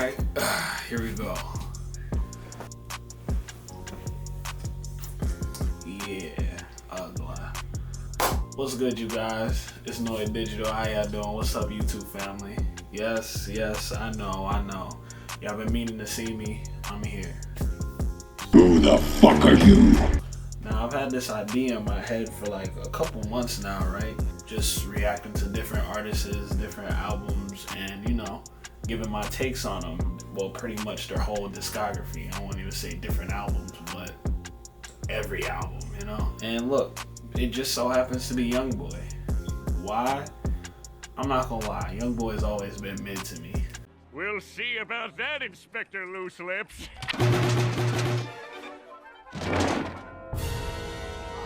Alright, here we go. Yeah, what's good, you guys? It's Noid Digital. How y'all doing? What's up, YouTube family? Yes, I know. Y'all been meaning to see me. I'm here. Who the fuck are you? Now, I've had this idea in my head for like a couple months now, right? Just reacting to different artists, different albums, and giving my takes on them. Well, pretty much their whole discography. I won't even say different albums, but every album, And look, it just so happens to be YoungBoy. Why? I'm not gonna lie, YoungBoy has always been mid to me. We'll see about that, Inspector Loose Lips.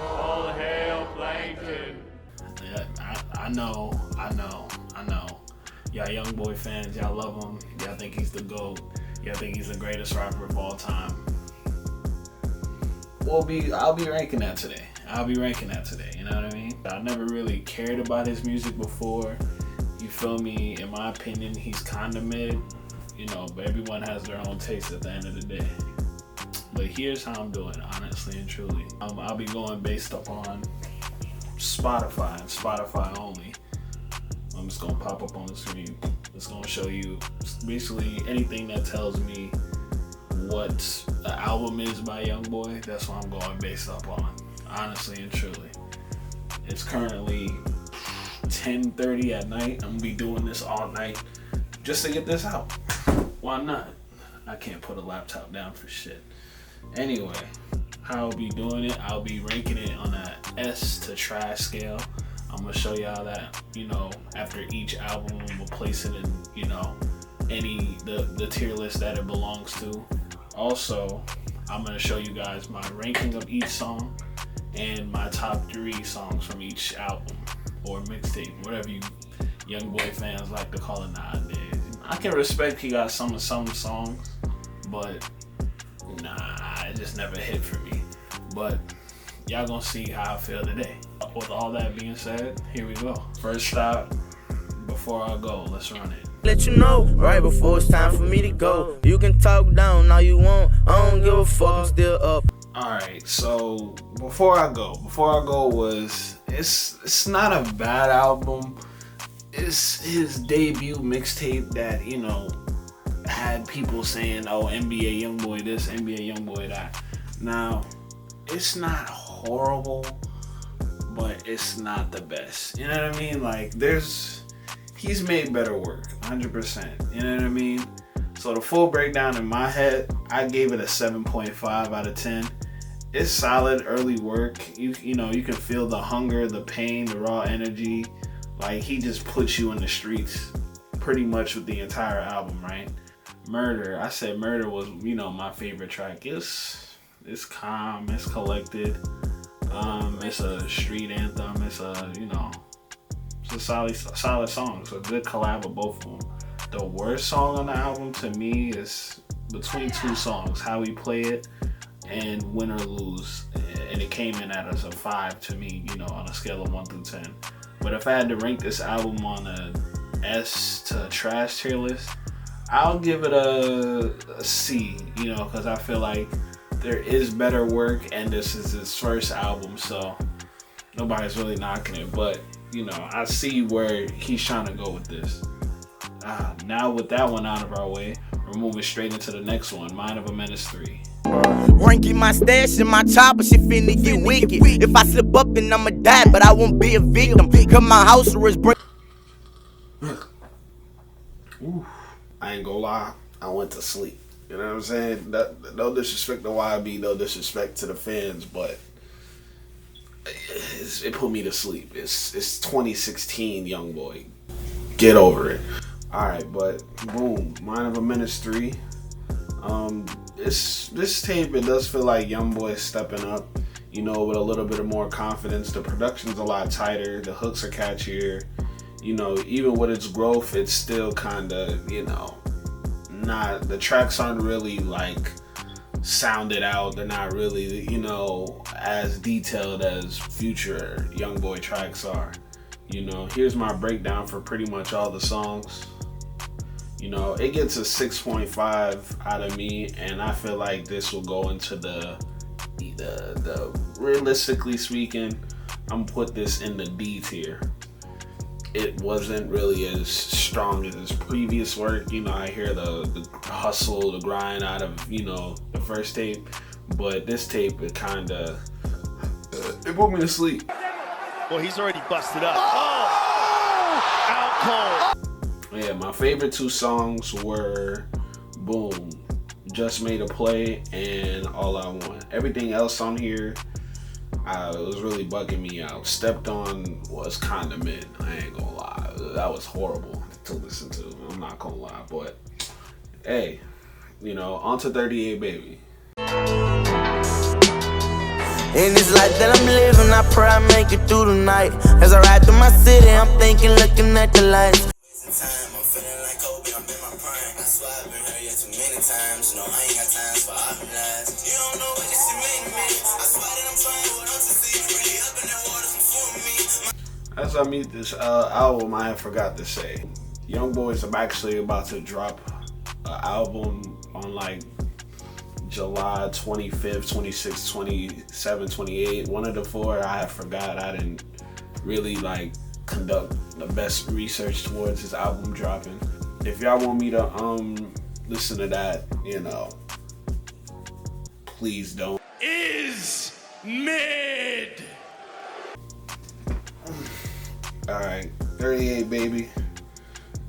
All hail Plankton. Yeah, I know. Y'all YoungBoy fans, y'all love him. Y'all think he's the GOAT. Y'all think he's the greatest rapper of all time. I'll be ranking that today. You know what I mean? I never really cared about his music before. You feel me? In my opinion, he's kind of mid. But everyone has their own taste at the end of the day. But here's how I'm doing, honestly and truly. I'll be going based upon Spotify and Spotify only. I'm just gonna pop up on the screen. It's gonna show you basically anything that tells me what the album is by YoungBoy. That's what I'm going based up on, honestly and truly. It's currently 10:30 at night. I'm gonna be doing this all night just to get this out. Why not? I can't put a laptop down for shit. Anyway, how I'll be doing it, I'll be ranking it on a S to trash scale. I'm gonna show y'all that, after each album, we'll place it in, the tier list that it belongs to. Also, I'm gonna show you guys my ranking of each song and my top 3 songs from each album or mixtape, whatever you YoungBoy fans like to call it nowadays. I can respect he got some songs, but it just never hit for me. But y'all gonna see how I feel today. With all that being said, here we go. First stop, before I go, let's run it. Let you know, right before it's time for me to go. You can talk down all you want, I don't give a fuck, I'm still up. Alright, so before I go was, it's not a bad album. It's his debut mixtape that, had people saying, oh, NBA YoungBoy this, NBA YoungBoy that. Now, it's not horrible, but it's not the best. You know what I mean? Like, he's made better work, 100%. You know what I mean? So the full breakdown in my head, I gave it a 7.5 out of 10. It's solid early work. You can feel the hunger, the pain, the raw energy. Like, he just puts you in the streets pretty much with the entire album, right? Murder. I said Murder was, my favorite track. It's calm, it's collected. It's a street anthem. It's a solid song. It's a good collab of both of them. The worst song on the album to me is between 2 songs, How We Play It and Win or Lose. And it came in at a 5 to me, on a scale of 1 through 10. But if I had to rank this album on a S to trash tier list, I'll give it a C, because I feel like there is better work and this is his first album, so nobody's really knocking it. But, I see where he's trying to go with this. Now with that one out of our way, we're moving straight into the next one, Mind of a Menace 3. Ranking my stash and my chopper, shit finna get wicked. If I slip up, then I'ma die, but I won't be a victim. Cause my house is break. I ain't gonna lie, I went to sleep. You know what I'm saying? No disrespect to YB, no disrespect to the fans, but it put me to sleep. It's 2016 YoungBoy. Get over it. Alright, but boom, Mind of a Menace 3. This tape, it does feel like YoungBoy is stepping up, with a little bit of more confidence. The production's a lot tighter, the hooks are catchier. Even with its growth, it's still kinda, not, the tracks aren't really like sounded out. They're not really, as detailed as future YoungBoy tracks are. Here's my breakdown for pretty much all the songs. You know, it gets a 6.5 out of me, and I feel like this will go into the realistically speaking, I'm gonna put this in the D tier. It wasn't really as strong as his previous work. You know, I hear the hustle, the grind out of, you know, the first tape, but this tape, it kinda, it put me to sleep. Well, he's already busted up. Oh! Out cold. Yeah, my favorite two songs were Boom, Just Made a Play, and All I Want. Everything else on here, it was really bugging me out. Stepped On was kind of mid, I ain't gonna lie. That was horrible to listen to, I'm not gonna lie. But hey, you know, on to 38 Baby. In this life that I'm living, I pray I make it through the night. As I ride through my city, I'm thinking, looking at the lights. I'm feeling like Kobe, I'm in my prime. I swear I've been hurt yet too many times. No, I ain't got time for all them lies. You don't know what this shit made me. I swear that I'm trying what I'm to see. Really up in that water, some for me. As I meet this album, I forgot to say, YoungBoy is actually about to drop an album on like July 25th, 26th, 27th, 28th. One of the four, I forgot. I didn't really like conduct the best research towards his album dropping. If y'all want me to listen to that, you know, please don't. Is mid. Alright, 38 Baby.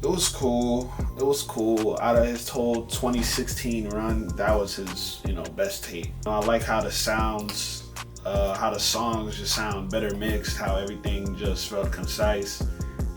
It was cool. It was cool. Out of his whole 2016 run, that was his, you know, best tape. I like how the sounds, how the songs just sound better mixed, how everything just felt concise,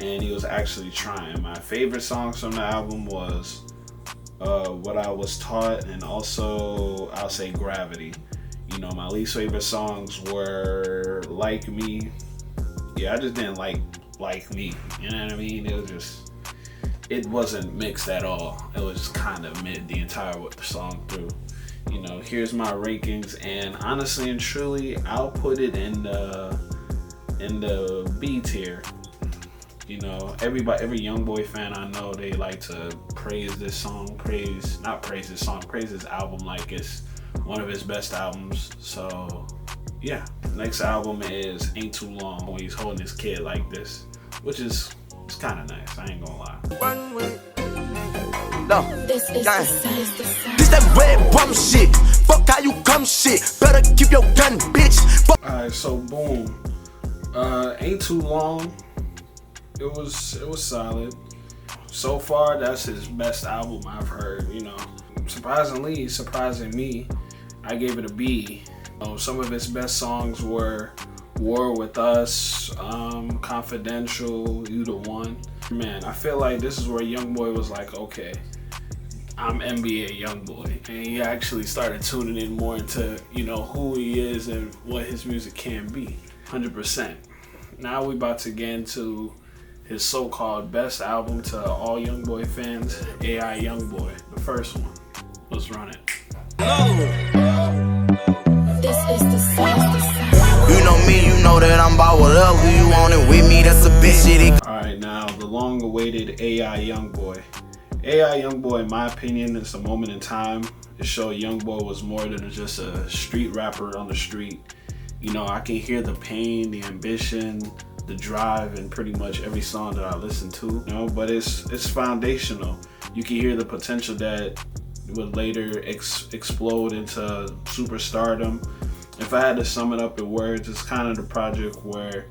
and he was actually trying. My favorite songs from the album was What I Was Taught, and also I'll say Gravity. You know, my least favorite songs were Like Me. Yeah, I just didn't like Me. You know what I mean? It was just, it wasn't mixed at all. It was just kind of mid the entire song through. You know, here's my rankings, and honestly and truly, I'll put it in the B tier. You know, every YoungBoy fan I know, they like to praise this song, praise his album like it's one of his best albums. So yeah, next album is Ain't Too Long, when he's holding his kid like this, which is, it's kind of nice, I ain't gonna lie. No, this that red bum shit. Fuck how you come shit. Better keep your gun, bitch. Alright, so Boom. Ain't Too Long. It was solid. So far, that's his best album I've heard, you know. Surprising me, I gave it a B. Some of his best songs were War With Us, Confidential, You The One. Man, I feel like this is where YoungBoy was like, okay, I'm NBA YoungBoy, and he actually started tuning in more into, you know, who he is and what his music can be, 100%. Now we about to get into his so-called best album to all YoungBoy fans, AI YoungBoy, the first one. Let's run it. This is the sound. You know me, you know that I'm about whatever you want it with me. That's a bitch shit. Alright, now the long-awaited AI YoungBoy. AI YoungBoy, in my opinion, is a moment in time to show YoungBoy was more than just a street rapper on the street. You know, I can hear the pain, the ambition, the drive in pretty much every song that I listen to. You know, but it's foundational. You can hear the potential that would later explode into superstardom. If I had to sum it up in words, it's kind of the project where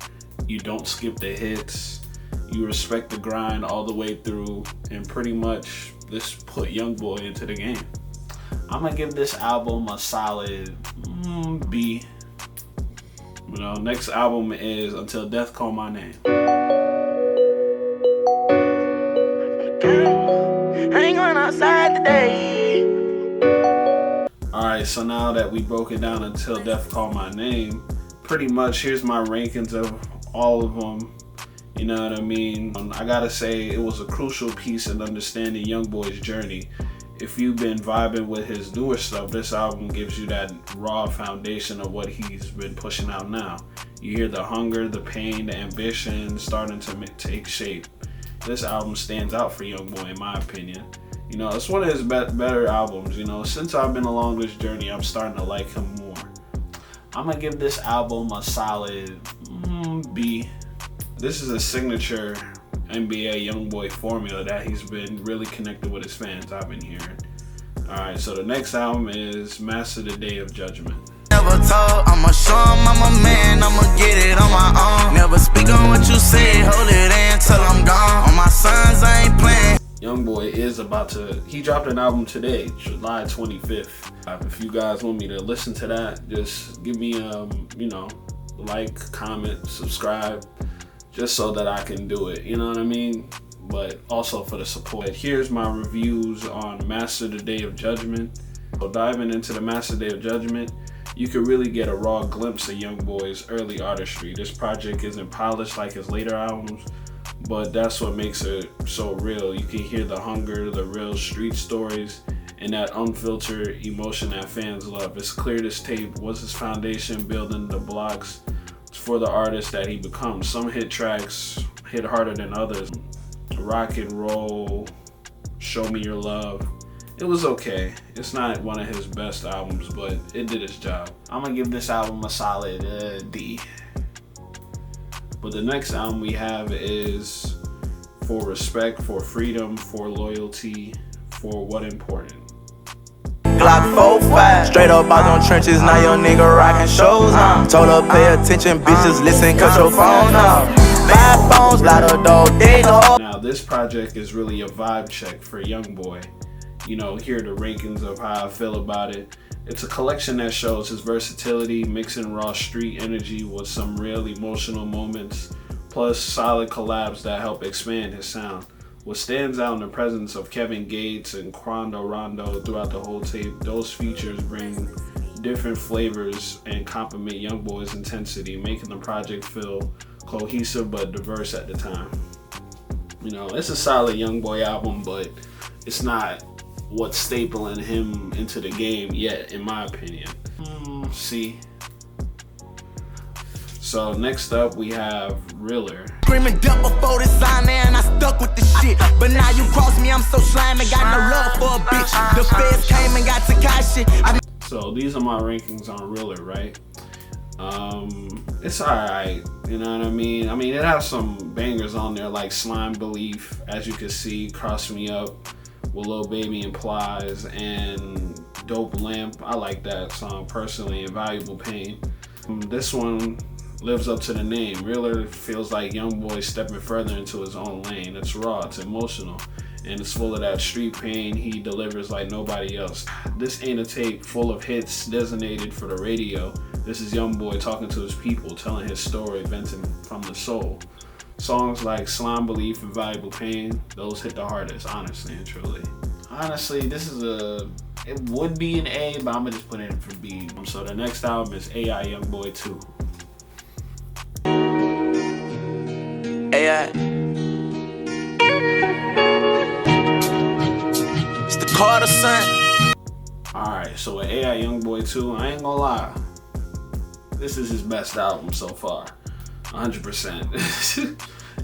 you don't skip the hits, you respect the grind all the way through, and pretty much this put YoungBoy into the game. I'm gonna give this album a solid B. You know, next album is Until Death Call My Name. I ain't going outside today. Alright, so now that we broke it down Until Death Call My Name, pretty much here's my rankings of all of them. You know what I mean? I gotta say, it was a crucial piece in understanding YoungBoy's journey. If you've been vibing with his newer stuff, this album gives you that raw foundation of what he's been pushing out now. You hear the hunger, the pain, the ambition starting to take shape. this album stands out for YoungBoy in my opinion. You know, it's one of his better albums. You know, since I've been along this journey, I'm starting to like him more. I'm gonna give this album a solid B. This is a signature NBA YoungBoy formula that he's been really connected with his fans, I've been hearing. Alright, so the next album is Master the Day of Judgment. Never told, I'ma show 'em I'm a man, I'ma get it on my own. Never speak on what you say, hold it in till I'm gone. On my sons, I ain't playing. YoungBoy is he dropped an album today, July 25th. If you guys want me to listen to that, just give me, you know, like, comment, subscribe, just so that I can do it, you know what I mean? But also for the support. Here's my reviews on Master the Day of Judgment. So diving into the Master Day of Judgment, you could really get a raw glimpse of YoungBoy's early artistry. This project isn't polished like his later albums, but that's what makes it so real. You can hear the hunger, the real street stories, and that unfiltered emotion that fans love. It's clear this tape was his foundation, building the blocks for the artist that he becomes. Some hit tracks hit harder than others. Rock and Roll, Show Me Your Love, it was okay. It's not one of his best albums, but it did its job. I'm gonna give this album a solid D. But the next album we have is For Respect, For Freedom, For Loyalty, For What Important. Glock 4-5, straight up out them trenches, now your nigga rockin' shows. Told her pay attention, bitches listen, cut your phone off. 5 phones, lot of dog, they go. Now this project is really a vibe check for YoungBoy. You know, hear the rankings of how I feel about it. It's a collection that shows his versatility, mixing raw street energy with some real emotional moments, plus solid collabs that help expand his sound. What stands out in the presence of Kevin Gates and Quando Rondo throughout the whole tape, those features bring different flavors and complement YoungBoy's intensity, making the project feel cohesive but diverse at the time. You know, it's a solid YoungBoy album, but it's not what's stapling him into the game yet, in my opinion. C. So next up we have Realer. Screaming dumb before the sign there and I stuck with the shit. But now you cross me, I'm so slimy, got no love for a bitch. The feds came and got Takashi. So these are my rankings on Realer, right? It's alright, you know what I mean? I mean, it has some bangers on there like Slime Belief, as you can see, Cross Me Up, with Lil Baby Implies, and Dope Lamp. I like that song personally, and Valuable Pain. This one lives up to the name. Realer feels like YoungBoy stepping further into his own lane. It's raw, it's emotional, and it's full of that street pain he delivers like nobody else. This ain't a tape full of hits designated for the radio. This is YoungBoy talking to his people, telling his story, venting from the soul. Songs like Slime Belief and Valuable Pain, those hit the hardest, honestly and truly. Honestly, it would be an A, but I'm gonna just put it in for B. So the next album is AI YoungBoy 2. AI. It's the Carter son. Alright, so with AI YoungBoy 2, I ain't gonna lie, this is his best album so far. 100%.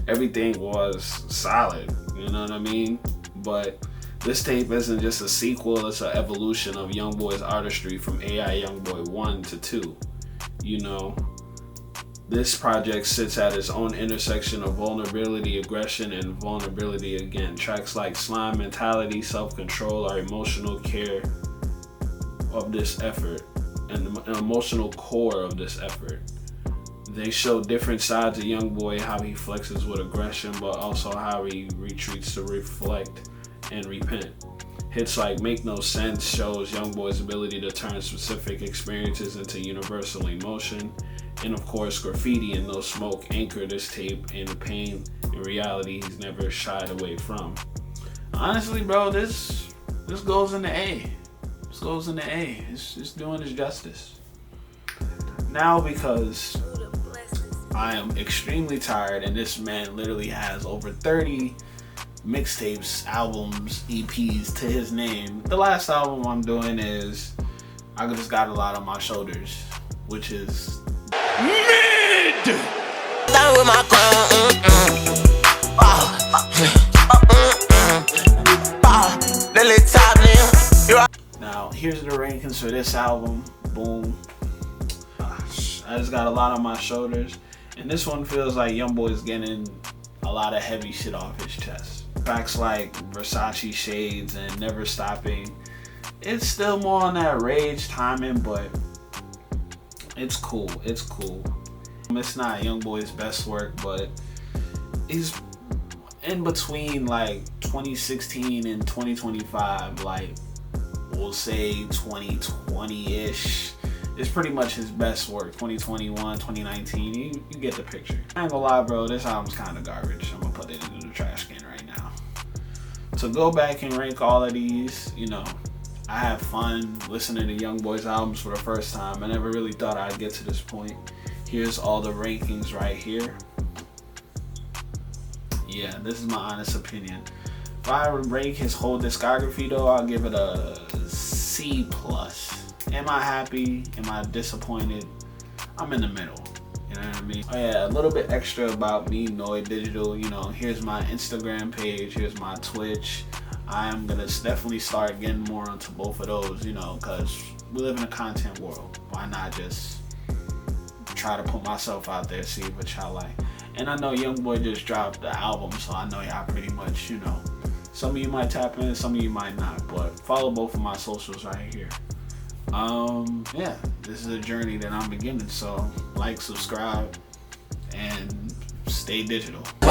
Everything was solid, you know what I mean? But this tape isn't just a sequel, it's an evolution of YoungBoy's artistry from AI YoungBoy 1 to 2. You know, this project sits at its own intersection of vulnerability, aggression, and vulnerability again. Tracks like Slime Mentality, Self-Control are emotional care of this effort, and an emotional core of this effort. They show different sides of YoungBoy, how he flexes with aggression, but also how he retreats to reflect and repent. Hits like Make No Sense shows YoungBoy's ability to turn specific experiences into universal emotion. And of course, Graffiti and No Smoke anchor this tape in the pain and reality he's never shied away from. Honestly, bro, this goes in the A. This goes in the A. It's doing its justice. Now, because I am extremely tired and this man literally has over 30 mixtapes, albums, EPs to his name. The last album I'm doing is I Just Got a Lot on My Shoulders, which is Mid! Down with my crown, Now, here's the rankings for this album. Boom. Gosh, I just got a lot on my shoulders. And this one feels like YoungBoy's getting a lot of heavy shit off his chest. Tracks like Versace Shades and Never Stopping. It's still more on that rage timing, but it's cool. It's cool. It's not YoungBoy's best work, but he's in between like 2016 and 2025, like we'll say 2020-ish. It's pretty much his best work. 2021, 2019, you get the picture. I ain't gonna lie, bro, this album's kind of garbage. I'm gonna put it into the trash can right now. To go back and rank all of these, you know, I had fun listening to YoungBoy's albums for the first time. I never really thought I'd get to this point. Here's all the rankings right here. Yeah, this is my honest opinion. If I rank his whole discography though, I'll give it a C+. Am I happy? Am I disappointed? I'm in the middle. You know what I mean? Oh yeah, a little bit extra about me, Noy Digital. You know, here's my Instagram page, here's my Twitch. I am gonna definitely start getting more onto both of those, you know, because we live in a content world. Why not just try to put myself out there, see what y'all like. And I know YoungBoy just dropped the album, so I know y'all pretty much, you know, some of you might tap in, some of you might not, but follow both of my socials right here. Yeah, this is a journey that I'm beginning, so like, subscribe, and stay digital.